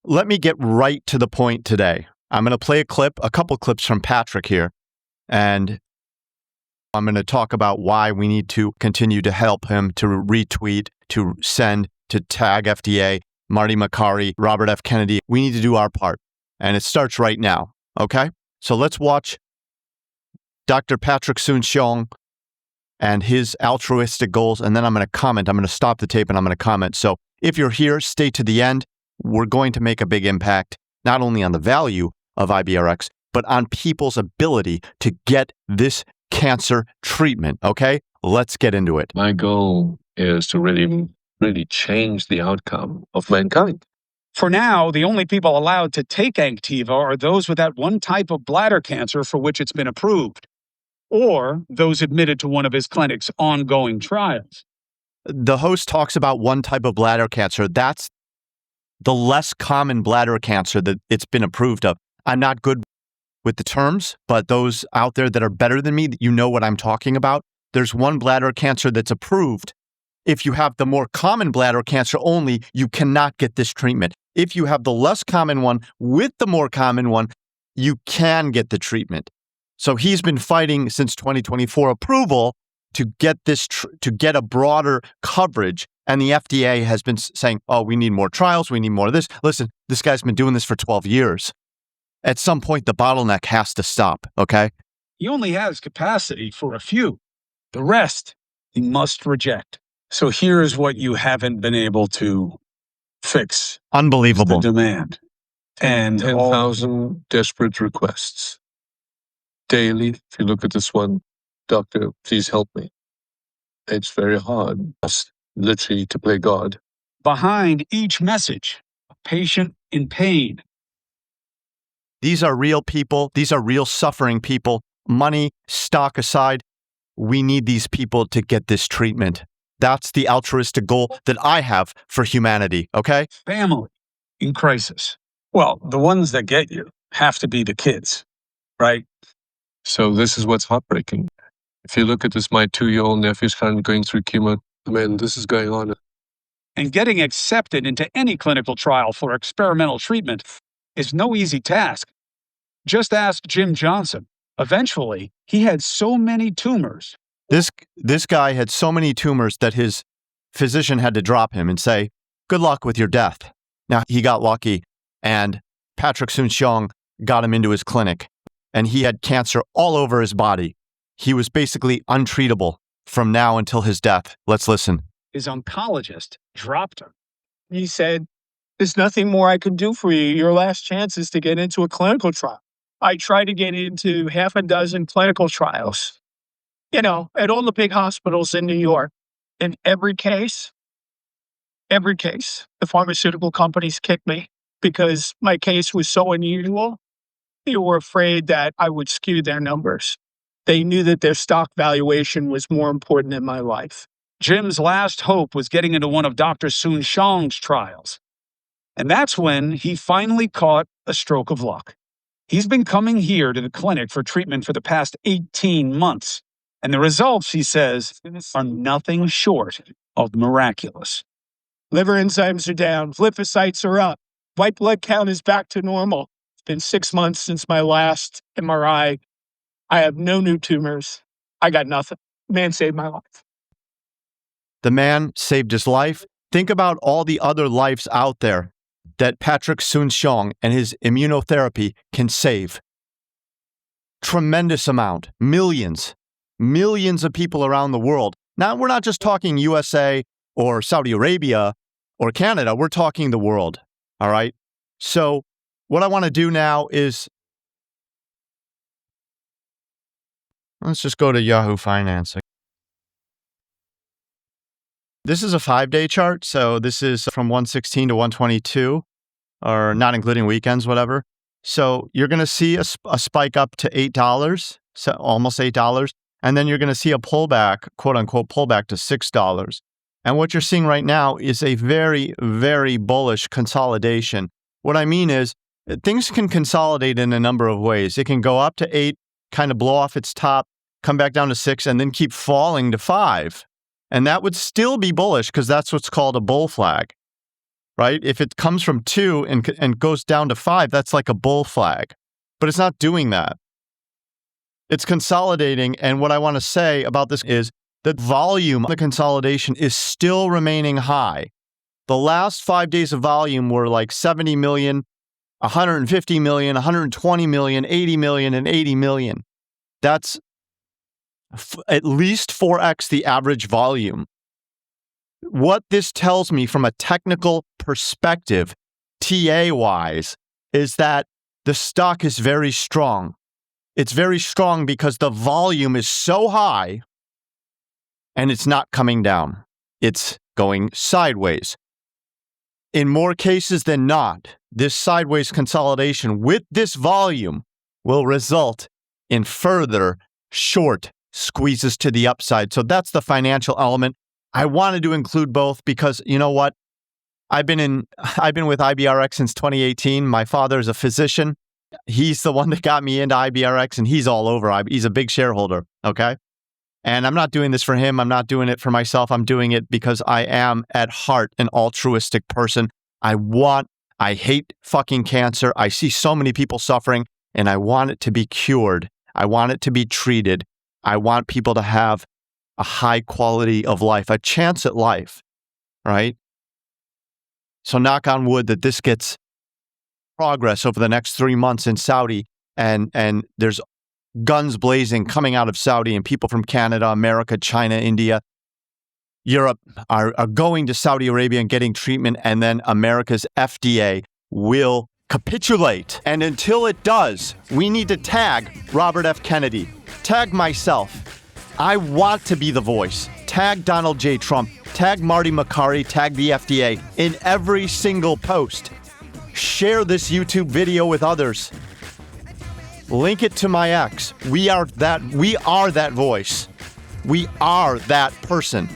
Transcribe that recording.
let me get right to the point today. I'm going to play a couple clips from Patrick here, and I'm going to talk about why we need to continue to help him, to retweet, to send, to tag FDA, Marty Makary, Robert F. Kennedy. We need to do our part, and it starts right now, okay? So let's watch Dr. Patrick Soon-Shiong and his altruistic goals, and then I'm going to comment. I'm going to stop the tape and I'm going to comment. So if you're here, stay to the end. We're going to make a big impact, not only on the value of IBRX, but on people's ability to get this cancer treatment, okay? Let's get into it. My goal is to really change the outcome of mankind. For now, the only people allowed to take ANKTIVA are those with that one type of bladder cancer for which it's been approved, or those admitted to one of his clinic's ongoing trials. The host talks about one type of bladder cancer. That's the less common bladder cancer that it's been approved of. I'm not good with the terms, but those out there that are better than me, you know what I'm talking about. There's one bladder cancer that's approved. If you have the more common bladder cancer only, you cannot get this treatment. If you have the less common one with the more common one, you can get the treatment. So he's been fighting since 2024 approval to get this, to get a broader coverage. And the FDA has been saying, oh, we need more trials. We need more of this. Listen, this guy's been doing this for 12 years. At some point, the bottleneck has to stop, okay? He only has capacity for a few. The rest, he must reject. So here's what you haven't been able to fix. Unbelievable. The demand. And 10,000 desperate requests daily. If you look at this one, doctor, please help me. It's very hard, literally, to play God. Behind each message, a patient in pain. These are real people. These are real suffering people. Money, stock aside, we need these people to get this treatment. That's the altruistic goal that I have for humanity, okay? Family in crisis. Well, the ones that get you have to be the kids, right? So this is what's heartbreaking. If you look at this, my 2-year-old nephew's currently going through chemo. I mean, this is going on. And getting accepted into any clinical trial for experimental treatment is no easy task. Just ask Jim Johnson. Eventually, he had so many tumors. This guy had so many tumors that his physician had to drop him and say, good luck with your death. Now, he got lucky, and Patrick Soon-Shiong got him into his clinic, and he had cancer all over his body. He was basically untreatable from now until his death. Let's listen. His oncologist dropped him. He said, there's nothing more I can do for you. Your last chance is to get into a clinical trial. I tried to get into 6 clinical trials, at all the big hospitals in New York. In every case, the pharmaceutical companies kicked me because my case was so unusual. They were afraid that I would skew their numbers. They knew that their stock valuation was more important than my life. Jim's last hope was getting into one of Dr. Soon-Shiong's trials. And that's when he finally caught a stroke of luck. He's been coming here to the clinic for treatment for the past 18 months. And the results, he says, are nothing short of miraculous. Liver enzymes are down. Lymphocytes are up. White blood count is back to normal. It's been 6 months since my last MRI. I have no new tumors. I got nothing. Man saved my life. The man saved his life. Think about all the other lives out there that Patrick Soon-Shiong and his immunotherapy can save. Tremendous amount. Millions of people around the world. Now, we're not just talking USA or Saudi Arabia or Canada. We're talking the world. All right? So what I want to do now is, let's just go to Yahoo Finance. This is a 5-day chart. So this is from 116 to 122, or not including weekends, whatever. So you're going to see a spike up to $8, so almost $8. And then you're going to see a pullback, quote unquote, pullback to $6. And what you're seeing right now is a very, very bullish consolidation. What I mean is things can consolidate in a number of ways. It can go up to 8, kind of blow off its top, come back down to 6, and then keep falling to 5. And that would still be bullish because that's what's called a bull flag, right? If it comes from 2 and goes down to 5, that's like a bull flag. But it's not doing that. It's consolidating. And what I want to say about this is that volume of the consolidation is still remaining high. The last 5 days of volume were like 70 million, 150 million, 120 million, 80 million, and 80 million. That's at least 4x the average volume. What this tells me from a technical perspective, TA-wise, is that the stock is very strong. It's very strong because the volume is so high and it's not coming down. It's going sideways. In more cases than not, this sideways consolidation with this volume will result in further short squeezes to the upside. So that's the financial element. I wanted to include both because you know what? I've been with IBRX since 2018. My father is a physician. He's the one that got me into IBRX, and he's all over. He's a big shareholder, okay? And I'm not doing this for him. I'm not doing it for myself. I'm doing it because I am at heart an altruistic person. I hate fucking cancer. I see so many people suffering, and I want it to be cured. I want it to be treated. I want people to have a high quality of life, a chance at life, right? So knock on wood that this gets progress over the next 3 months in Saudi, and there's guns blazing coming out of Saudi, and people from Canada, America, China, India, Europe are going to Saudi Arabia and getting treatment, and then America's FDA will capitulate. And until it does, we need to tag Robert F. Kennedy, tag myself. I want to be the voice. Tag Donald J. Trump, tag Marty Makary, tag the FDA in every single post. Share this YouTube video with others. Link it to my ex. We are that voice. We are that person.